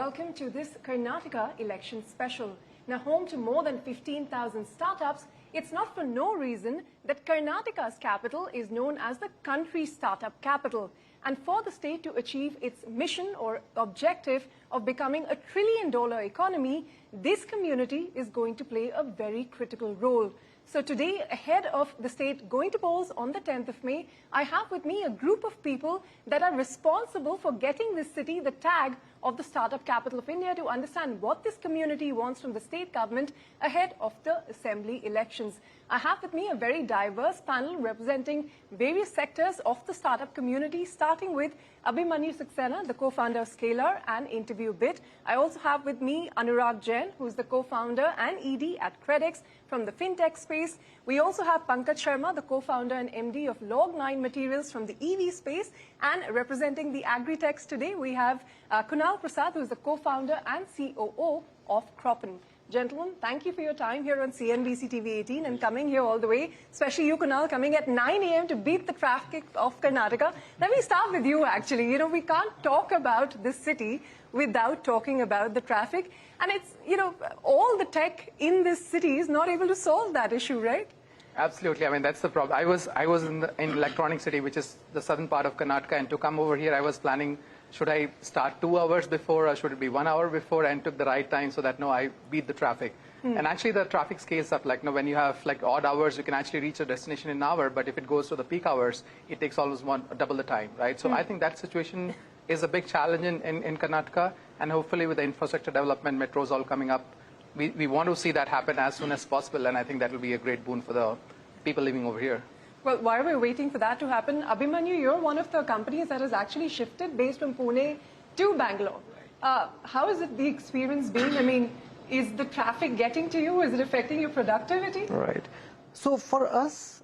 welcome to this Karnataka election special. Now, home to more than 15,000 startups, it's not for no reason that Karnataka's capital is known as the country startup capital. And for the state to achieve its mission or objective of becoming a $1 trillion economy, this community is going to play a very critical role. So today, ahead of the state going to polls on the 10th of May, I have with me a group of people that are responsible for getting this city the tag of the startup capital of India to understand what this community wants from the state government ahead of the assembly elections. I have with me a very diverse panel representing various sectors of the startup community, starting with Abhimanyu Saxena, the co-founder of Scalar and InterviewBit. I also have with me Anurag Jain, who is the co-founder and ED at Credix from the fintech space. We also have Pankaj Sharma, the co-founder and MD of Log9 Materials from the EV space. And representing the agritechs today, we have Kunal Prasad, who is the co-founder and COO of Croppen. Gentlemen, thank you for your time here on CNBC TV 18 and coming here all the way, especially you, Kunal, coming at 9 a.m. to beat the traffic of Karnataka. Let me start with you, actually. You know, we can't talk about this city without talking about the traffic. And it's, you know, all the tech in this city is not able to solve that issue, right? Absolutely. I mean, that's the problem. I was in Electronic City, which is the southern part of Karnataka, and to come over here, I was planning, should I start 2 hours before or should it be 1 hour before, and took the right time so that, no, I beat the traffic. And actually the traffic scales up, like, no, when you have like odd hours, you can actually reach a destination in an hour, but if it goes to the peak hours, it takes almost double the time, right? So I think that situation is a big challenge in Karnataka, and hopefully with the infrastructure development, metros all coming up, we want to see that happen as soon as possible, and I think that will be a great boon for the people living over here. Well, while we're waiting for that to happen, Abhimanyu, you're one of the companies that has actually shifted based from Pune to Bangalore. How has the experience been? I mean, is the traffic getting to you? Is it affecting your productivity? Right. So for us,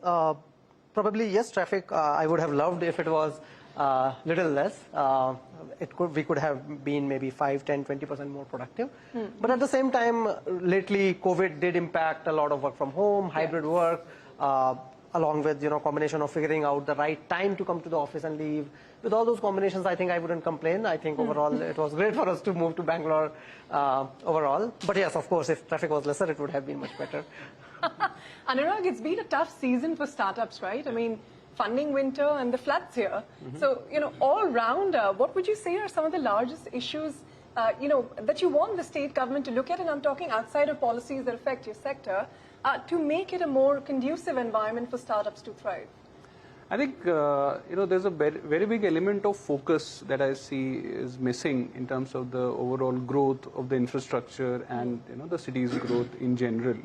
probably yes, traffic. I would have loved if it was little less. We could have been maybe 5, 10, 20% more productive. But at the same time, lately COVID did impact a lot of work from home, hybrid work, along with, you know, combination of figuring out the right time to come to the office and leave. With all those combinations, I think I wouldn't complain. I think overall it was great for us to move to Bangalore overall. But yes, of course, if traffic was lesser, it would have been much better. Anurag, it's been a tough season for startups, right? I mean, funding winter and the floods here. So, you know, all round, what would you say are some of the largest issues, you know, that you want the state government to look at? And I'm talking outside of policies that affect your sector, to make it a more conducive environment for startups to thrive. I think, you know, there's a very big element of focus that I see is missing in terms of the overall growth of the infrastructure and, you know, the city's growth in general.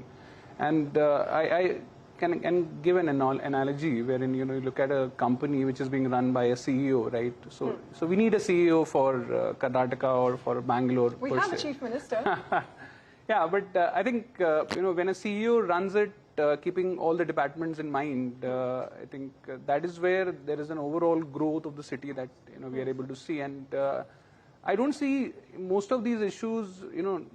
And I can give an analogy wherein, you know, you look at a company which is being run by a CEO, right? So we need a CEO for Karnataka or for Bangalore. We have a chief minister. Yeah, but I think, you know, when a CEO runs it, keeping all the departments in mind, I think that is where there is an overall growth of the city that, you know, we are able to see. And I don't see most of these issues, you know,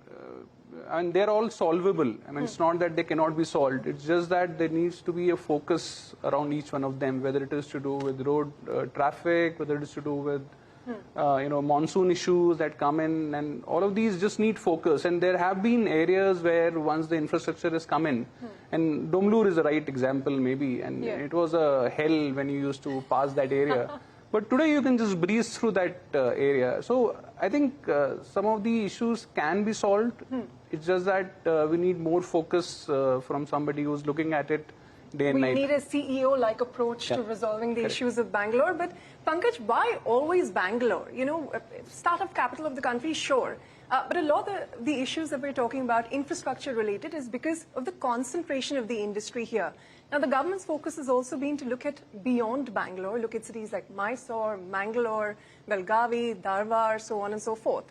and they're all solvable. I mean, it's not that they cannot be solved. It's just that there needs to be a focus around each one of them, whether it is to do with road traffic, whether it is to do with you know, monsoon issues that come in, and all of these just need focus. And there have been areas where once the infrastructure has come in, and Bengaluru is the right example maybe, and it was a hell when you used to pass that area. But today you can just breeze through that area. So I think some of the issues can be solved. It's just that we need more focus from somebody who's looking at it day and night. We need a CEO-like approach to resolving the issues of Bangalore. But Pankaj, why always Bangalore? You know, startup capital of the country, sure. But a lot of the issues that we're talking about, infrastructure related, is because of the concentration of the industry here. Now, the government's focus has also been to look at beyond Bangalore, look at cities like Mysore, Mangalore, Belgavi, Dharwad, so on and so forth.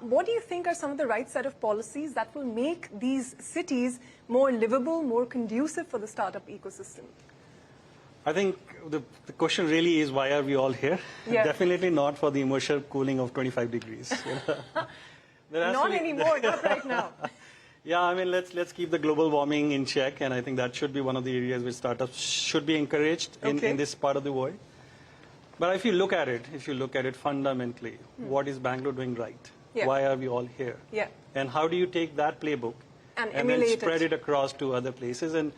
What do you think are some of the right set of policies that will make these cities more livable, more conducive for the startup ecosystem? I think the question really is, why are we all here? Yeah. Definitely not for the immersive cooling of 25 degrees. Not anymore, not right now. Yeah, I mean, let's keep the global warming in check, and I think that should be one of the areas where startups should be encouraged in this part of the world. But if you look at it fundamentally, what is Bangalore doing right? Yeah. Why are we all here? Yeah. And how do you take that playbook And then emulate spread it across to other places? And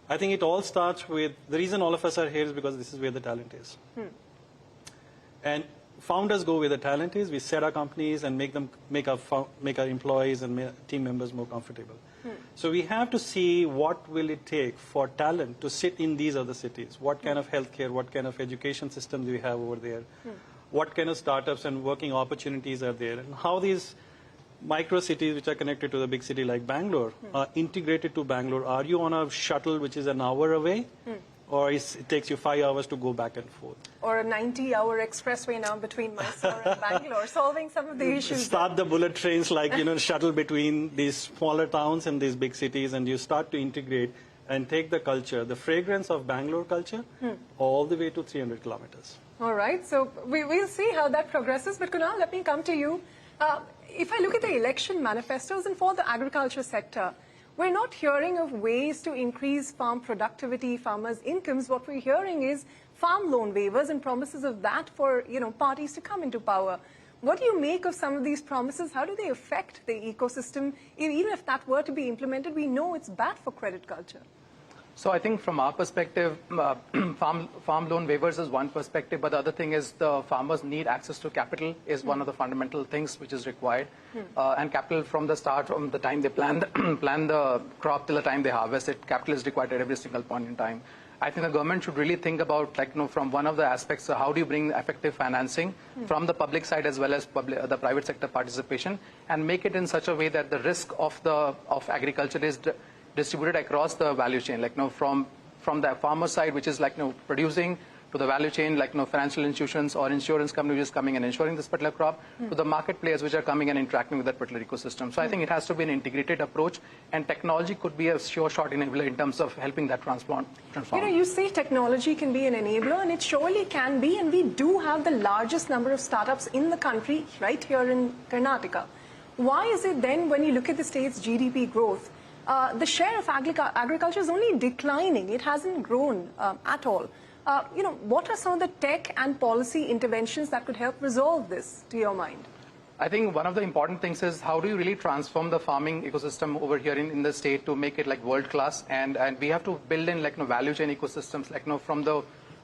I think it all starts with, the reason all of us are here is because this is where the talent is. And founders go where the talent is. We set our companies and make our employees and team members more comfortable. So we have to see what will it take for talent to sit in these other cities. What kind of healthcare, what kind of education systems do we have over there? What kind of startups and working opportunities are there? And how these micro cities which are connected to the big city like Bangalore are integrated to Bangalore. Are you on a shuttle which is an hour away? Or it takes you 5 hours to go back and forth? Or a 90-hour expressway now between Mysore and Bangalore, solving some of the issues. Start the bullet trains like, shuttle between these smaller towns and these big cities, and you start to integrate and take the culture, the fragrance of Bangalore culture, all the way to 300 kilometers. All right, so we'll see how that progresses. But Kunal, let me come to you. If I look at the election manifestos and for the agriculture sector, we're not hearing of ways to increase farm productivity, farmers' incomes. What we're hearing is farm loan waivers and promises of that for parties to come into power. What do you make of some of these promises? How do they affect the ecosystem? Even if that were to be implemented, we know it's bad for credit culture. So I think from our perspective, farm loan waivers is one perspective, but the other thing is the farmers need access to capital is one of the fundamental things which is required. And capital from the start, from the time they plan the crop till the time they harvest it, capital is required at every single point in time. I think the government should really think about, from one of the aspects, how do you bring effective financing from the public side as well as the private sector participation, and make it in such a way that the risk of agriculture is distributed across the value chain, from the farmer side, which is producing, to the value chain, financial institutions or insurance companies which is coming and insuring this particular crop, to the market players which are coming and interacting with that particular ecosystem. So I think it has to be an integrated approach, and technology could be a sure shot enabler in terms of helping that transform. You say technology can be an enabler, and it surely can be, and we do have the largest number of startups in the country right here in Karnataka. Why is it then, when you look at the state's GDP growth, the share of agriculture is only declining? It hasn't grown at all. What are some of the tech and policy interventions that could help resolve this, to your mind? I think one of the important things is how do you really transform the farming ecosystem over here in the state to make it world class, and we have to build in value chain ecosystems from the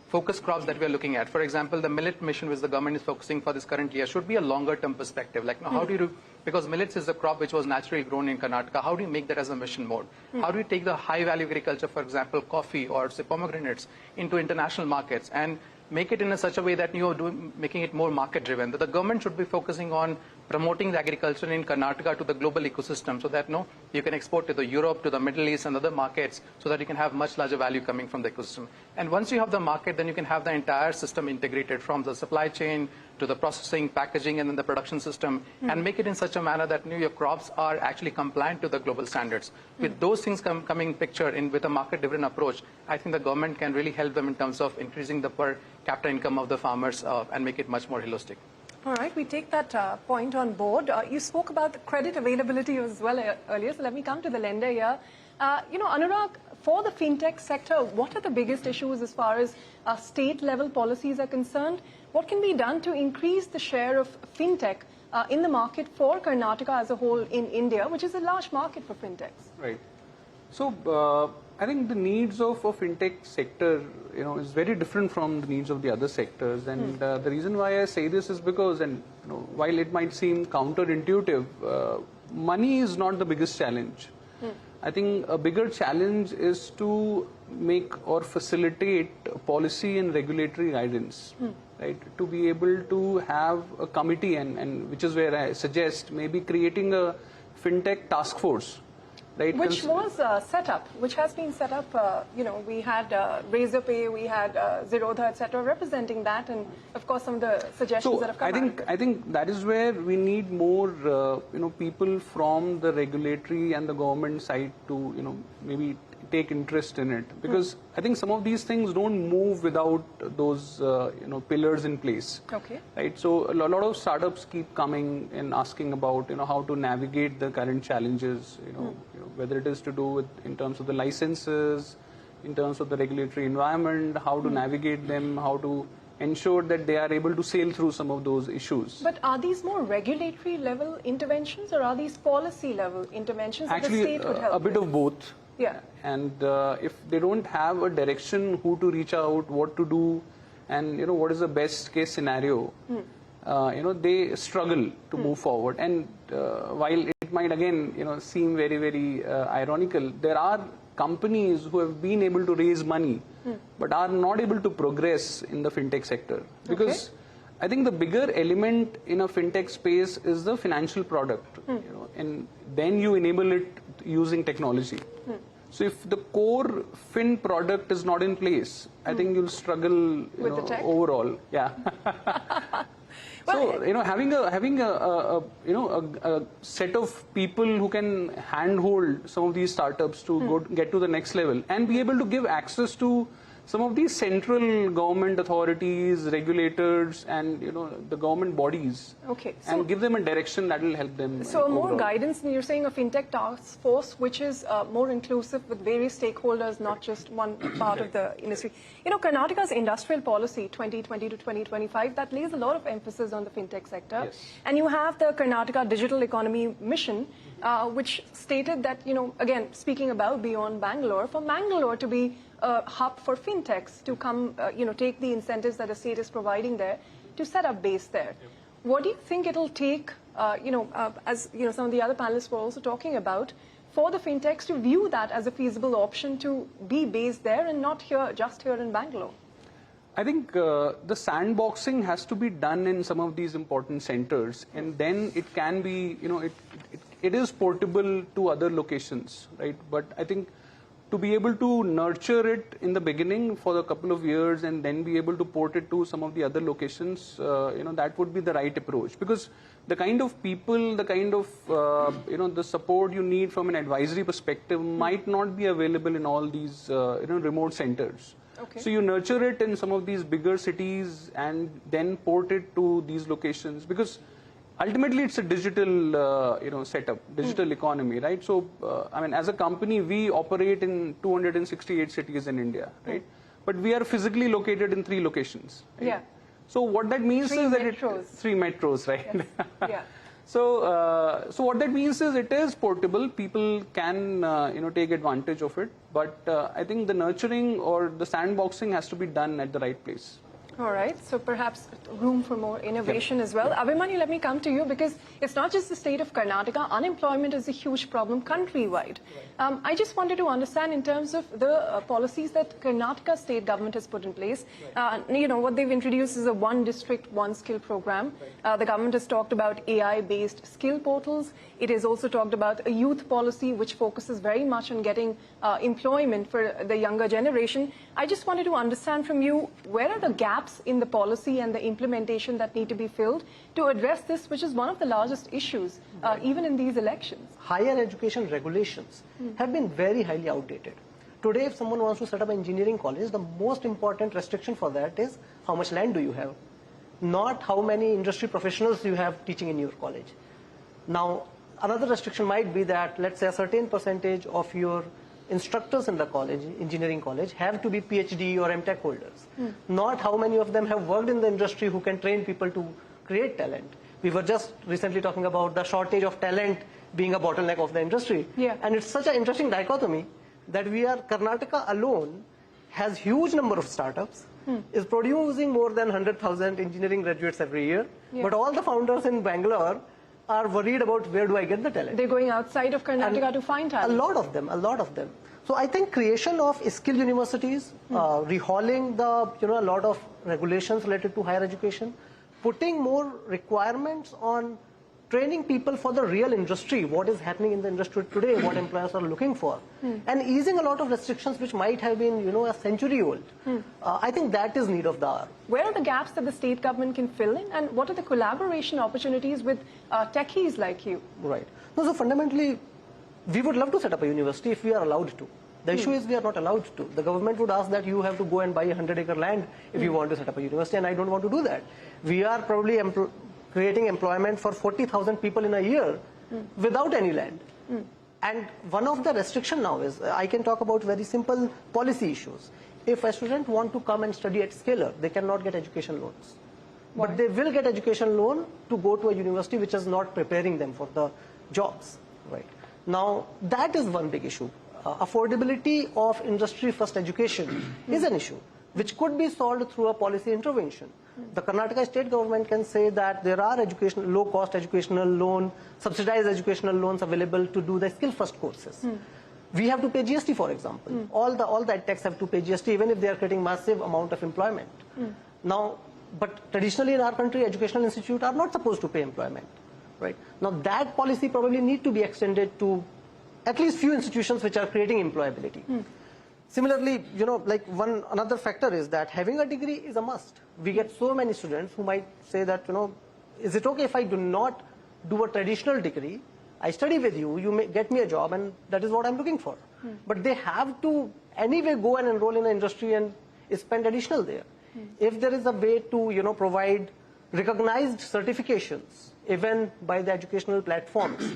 focus crops that we are looking at. For example, the millet mission which the government is focusing for this current year should be a longer term perspective. How do you because millets is a crop which was naturally grown in Karnataka, how do you make that as a mission mode? How do you take the high value agriculture, for example, coffee or say pomegranates, into international markets and make it in such a way that you are making it more market driven? That the government should be focusing on promoting the agriculture in Karnataka to the global ecosystem, so that you can export to the Europe, to the Middle East and other markets, so that you can have much larger value coming from the ecosystem. And once you have the market, then you can have the entire system integrated, from the supply chain to the processing, packaging, and then the production system, and make it in such a manner that your crops are actually compliant to the global standards. With those things coming in picture with a market-driven approach, I think the government can really help them in terms of increasing the per capita income of the farmers and make it much more holistic. All right, we take that point on board. You spoke about the credit availability as well earlier, so let me come to the lender here. Anurag, for the fintech sector, what are the biggest issues as far as state-level policies are concerned? What can be done to increase the share of fintech in the market for Karnataka as a whole in India, which is a large market for fintechs? Right. So I think the needs of a fintech sector, is very different from the needs of the other sectors. And the reason why I say this is because, while it might seem counterintuitive, money is not the biggest challenge. I think a bigger challenge is to make or facilitate policy and regulatory guidance, right? To be able to have a committee, and which is where I suggest maybe creating a fintech task force. Right, which was set up, which has been set up. We had Razorpay, we had Zerodha, etc., representing that, and of course some of the suggestions that have come out. I think that is where we need more, people from the regulatory and the government side to, maybe take interest in it, because I think some of these things don't move without those, pillars in place. Okay. Right. So a lot of startups keep coming and asking about, how to navigate the current challenges. Whether it is to do with in terms of the licenses, in terms of the regulatory environment, how to navigate them, how to ensure that they are able to sail through some of those issues. But are these more regulatory level interventions or are these policy level interventions that the Actually, state could help a bit with? of both. Yeah. And if they don't have a direction, who to reach out, what to do, and what is the best case scenario, they struggle to move forward. And while it might again seem very, very ironical, there are companies who have been able to raise money but are not able to progress in the fintech sector, because I think the bigger element in a fintech space is the financial product, and then you enable it using technology. So if the core fin product is not in place, I think you'll struggle with the tech? overall. Yeah. So having a set of people who can handhold some of these startups to get to the next level and be able to give access to some of these central government authorities, regulators, and the government bodies, and give them a direction that will help them. So more guidance, and you're saying a fintech task force which is more inclusive with various stakeholders, not just one part of the industry. Karnataka's industrial policy 2020 to 2025 that lays a lot of emphasis on the fintech sector, and you have the Karnataka Digital Economy Mission, which stated that again speaking about Beyond Bangalore, for Bangalore to be a hub for fintechs to come, take the incentives that the state is providing there to set up base there. What do you think it'll take, as some of the other panelists were also talking about, for the fintechs to view that as a feasible option to be based there and not just here in Bangalore? I think the sandboxing has to be done in some of these important centers, and then it can be, it is portable to other locations, right? But I think to be able to nurture it in the beginning for a couple of years and then be able to port it to some of the other locations, that would be the right approach. Because the kind of people, the kind of, the support you need from an advisory perspective might not be available in all these, remote centers. So you nurture it in some of these bigger cities and then port it to these locations, because ultimately it's a digital setup, digital economy, right? So I mean, as a company, we operate in 268 cities in India, right? But we are physically located in 3 locations, right? Yeah. So what that means is that 3 metros, right? Yes. Yeah. So what that means is it is portable. People can take advantage of it, but I think the nurturing or the sandboxing has to be done at the right place. All right, so perhaps room for more innovation as well. Abhimanyu, let me come to you, because it's not just the state of Karnataka. Unemployment is a huge problem countrywide. I just wanted to understand in terms of the policies that Karnataka state government has put in place. What they've introduced is a one district, one skill program. The government has talked about AI-based skill portals. It has also talked about a youth policy which focuses very much on getting employment for the younger generation. I just wanted to understand from you, where are the gaps in the policy and the implementation that need to be filled to address this, which is one of the largest issues, even in these elections? Higher education regulations have been very highly outdated. Today, if someone wants to set up an engineering college, the most important restriction for that is how much land do you have, not how many industry professionals you have teaching in your college. Now, another restriction might be that, let's say, a certain percentage of your instructors in the college, engineering college, have to be PhD or MTech holders. Not how many of them have worked in the industry who can train people to create talent. We were just recently talking about the shortage of talent being a bottleneck of the industry. And it's such an interesting dichotomy that Karnataka alone has huge number of startups, is producing more than 100,000 engineering graduates every year, but all the founders in Bangalore are worried about where do I get the talent. They're going outside of Karnataka to find talent. A lot of them. So I think creation of skill universities, rehauling a lot of regulations related to higher education, putting more requirements on training people for the real industry, what is happening in the industry today, what employers are looking for, and easing a lot of restrictions which might have been, a century old. I think that is need of the hour. Where are the gaps that the state government can fill in, and what are the collaboration opportunities with techies like you? Right. No, so fundamentally, we would love to set up a university if we are allowed to. The issue is we are not allowed to. The government would ask that you have to go and buy a 100-acre land if you want to set up a university, and I don't want to do that. We are probably creating employment for 40,000 people in a year without any land. And one of the restriction now is, I can talk about very simple policy issues. If a student want to come and study at Scalar, they cannot get education loans. Why? But they will get education loan to go to a university which is not preparing them for the jobs. Right. Now, that is one big issue. Affordability of industry-first education is an issue, which could be solved through a policy intervention. The Karnataka state government can say that there are low-cost educational loan, subsidized educational loans available to do the skill-first courses. We have to pay GST, for example. All the agritechs have to pay GST, even if they are creating massive amount of employment. Now, but traditionally in our country, educational institutes are not supposed to pay employment. Right. Now, that policy probably need to be extended to at least few institutions which are creating employability. Similarly, another factor is that having a degree is a must. We get so many students who might say that, is it okay if I do not do a traditional degree? I study with you, you may get me a job, and that is what I'm looking for. But they have to anyway go and enroll in the industry and spend additional there. If there is a way to, provide recognized certifications, even by the educational platforms,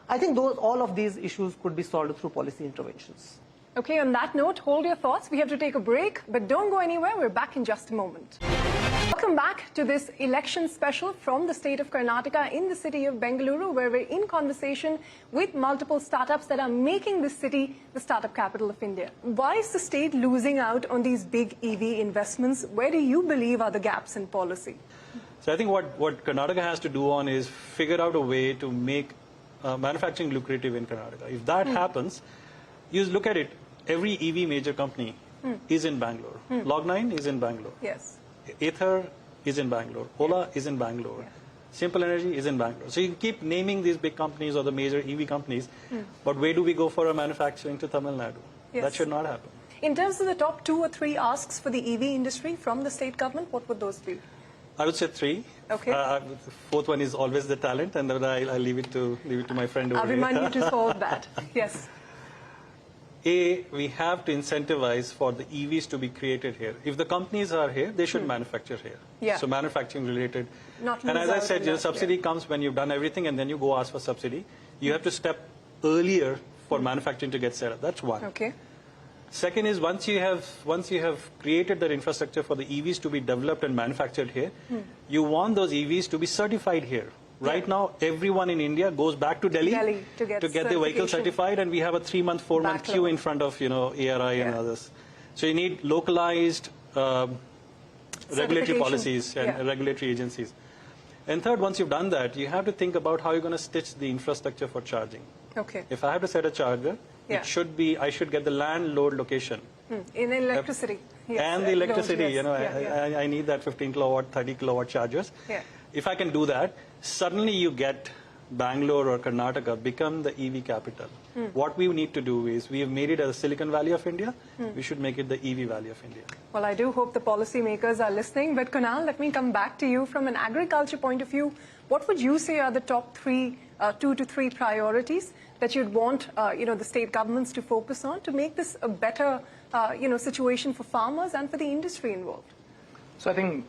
I think all of these issues could be solved through policy interventions. Okay, on that note, hold your thoughts. We have to take a break, but don't go anywhere. We're back in just a moment. Welcome back to this election special from the state of Karnataka in the city of Bengaluru, where we're in conversation with multiple startups that are making this city the startup capital of India. Why is the state losing out on these big EV investments? Where do you believe are the gaps in policy? So I think what Karnataka has to do on is figure out a way to make manufacturing lucrative in Karnataka. If that happens, you look at it, every EV major company is in Bangalore. Log9 is in Bangalore. Yes. Ather is in Bangalore. Ola is in Bangalore. Simple Energy is in Bangalore. So you keep naming these big companies or the major EV companies, but where do we go for our manufacturing to Tamil Nadu? Yes. That should not happen. In terms of the top 2 or 3 asks for the EV industry from the state government, what would those be? I would say 3. Okay. The fourth one is always the talent, and then I'll leave it to my friend over I'll here. remind you to solve that. Yes. We have to incentivize for the EVs to be created here. If the companies are here, they should manufacture here. Yeah. So manufacturing related. Not and lose as I out said, on that, subsidy comes when you've done everything and then you go ask for subsidy. You have to step earlier for manufacturing to get set up. That's one. Okay. Second is once you have created that infrastructure for the EVs to be developed and manufactured here, you want those EVs to be certified here. Right now, everyone in India goes back to Delhi to get the vehicle certified, and we have a 3-month, 4-month queue in front of ARI and others. So you need localized regulatory policies and regulatory agencies. And third, once you've done that, you have to think about how you're going to stitch the infrastructure for charging. Okay. If I have to set a charger, I should get the land load location. In electricity. Yes. And the electricity, yes. I need that 15 kilowatt, 30 kilowatt chargers. Yeah. If I can do that, suddenly you get Bangalore or Karnataka become the EV capital. What we need to do is, we have made it as a Silicon Valley of India, we should make it the EV Valley of India. Well, I do hope the policymakers are listening. But Kunal, let me come back to you from an agriculture point of view. What would you say are the top 2 to 3 priorities that you'd want, the state governments to focus on to make this a better, situation for farmers and for the industry involved? So I think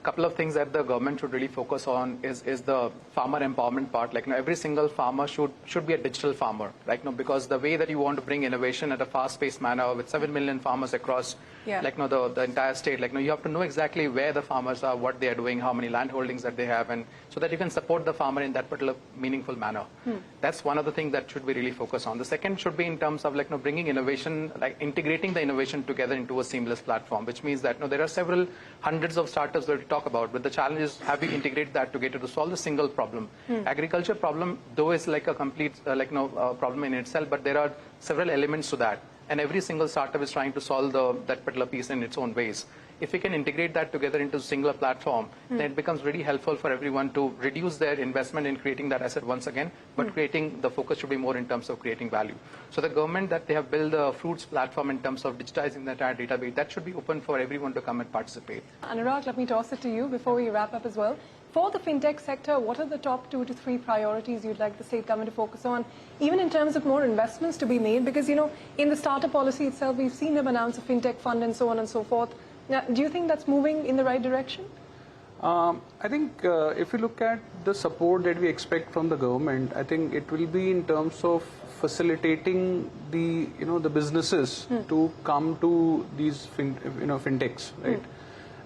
a couple of things that the government should really focus on is the farmer empowerment part. Every single farmer should be a digital farmer, because the way that you want to bring innovation at a fast-paced manner with 7 million farmers across the entire state, you have to know exactly where the farmers are, what they are doing, how many land holdings that they have, and so that you can support the farmer in that particular meaningful manner. That's one of the things that should be really focused on. The second should be in terms of bringing innovation, integrating the innovation together into a seamless platform, which means that there are several hundreds of startups that we talk about, but the challenge is how we integrate that together to solve the single problem. Agriculture problem, though, is like a complete problem in itself, but there are several elements to that. And every single startup is trying to solve that particular piece in its own ways. If we can integrate that together into a single platform, then it becomes really helpful for everyone to reduce their investment in creating that asset once again, but creating the focus should be more in terms of creating value. So the government that they have built the fruits platform in terms of digitizing the entire database, that should be open for everyone to come and participate. Anurag, let me toss it to you before we wrap up as well. For the fintech sector, what are the top 2 to 3 priorities you'd like the state government to focus on, even in terms of more investments to be made? Because, in the startup policy itself, we've seen them announce a fintech fund and so on and so forth. Now, do you think that's moving in the right direction? I think if you look at the support that we expect from the government, I think it will be in terms of facilitating the the businesses to come to these fintechs, right?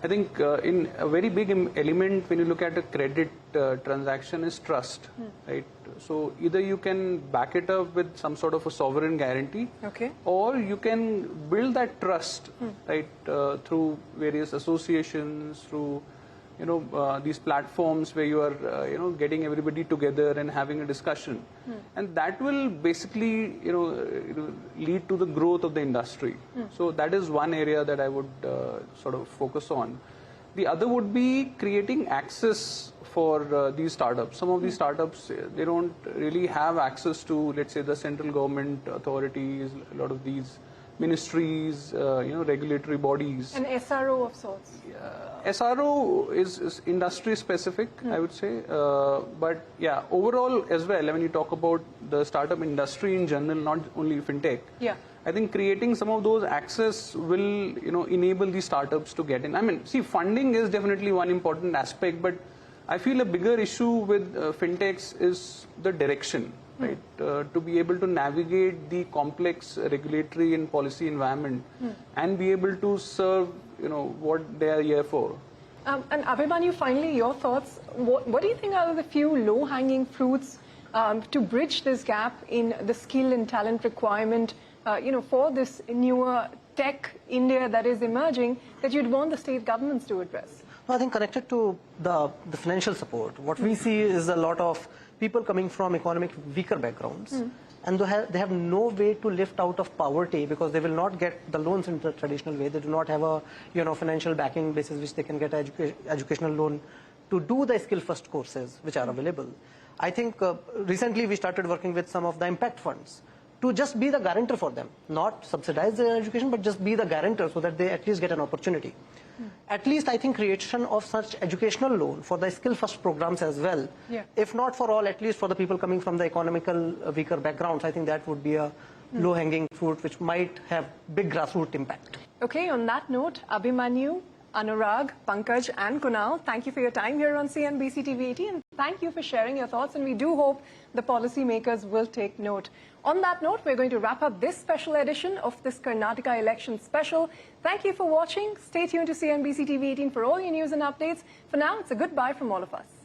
I think in a very big element when you look at a credit transaction is trust, right? So either you can back it up with some sort of a sovereign guarantee, Okay. or you can build that trust, right, through various associations, through these platforms where you are getting everybody together and having a discussion, and that will basically lead to the growth of the industry. So that is one area that I would sort of focus on. The other would be creating access for these startups. Some of these startups, they don't really have access to, let's say, the central government authorities, a lot of these ministries, regulatory bodies. An SRO of sorts. SRO is industry specific, I would say. But yeah, overall as well, when you talk about the startup industry in general, not only fintech, Yeah. I think creating some of those access will, enable these startups to get in. I mean, see, funding is definitely one important aspect, but I feel a bigger issue with fintechs is the direction, right? To be able to navigate the complex regulatory and policy environment and be able to serve, what they are here for. And Abhimanyu, finally, your thoughts. What do you think are the few low-hanging fruits to bridge this gap in the skill and talent requirement, for this newer tech India that is emerging that you'd want the state governments to address? I think connected to the financial support, what we see is a lot of people coming from economic weaker backgrounds, and they have no way to lift out of poverty because they will not get the loans in the traditional way. They do not have a financial backing basis which they can get educational loan to do the skill first courses which are available. I think recently we started working with some of the impact funds to just be the guarantor for them, not subsidize their education, but just be the guarantor so that they at least get an opportunity. At least I think creation of such educational loan for the skill first programs as well, if not for all, at least for the people coming from the economical weaker backgrounds, I think that would be a low hanging fruit which might have big grassroots impact. Okay, on that note, Abhimanyu, Anurag, Pankaj and Kunal, thank you for your time here on CNBC TV 18 and thank you for sharing your thoughts, and we do hope the policymakers will take note. On that note, we're going to wrap up this special edition of this Karnataka election special. Thank you for watching. Stay tuned to CNBC TV 18 for all your news and updates. For now, it's a goodbye from all of us.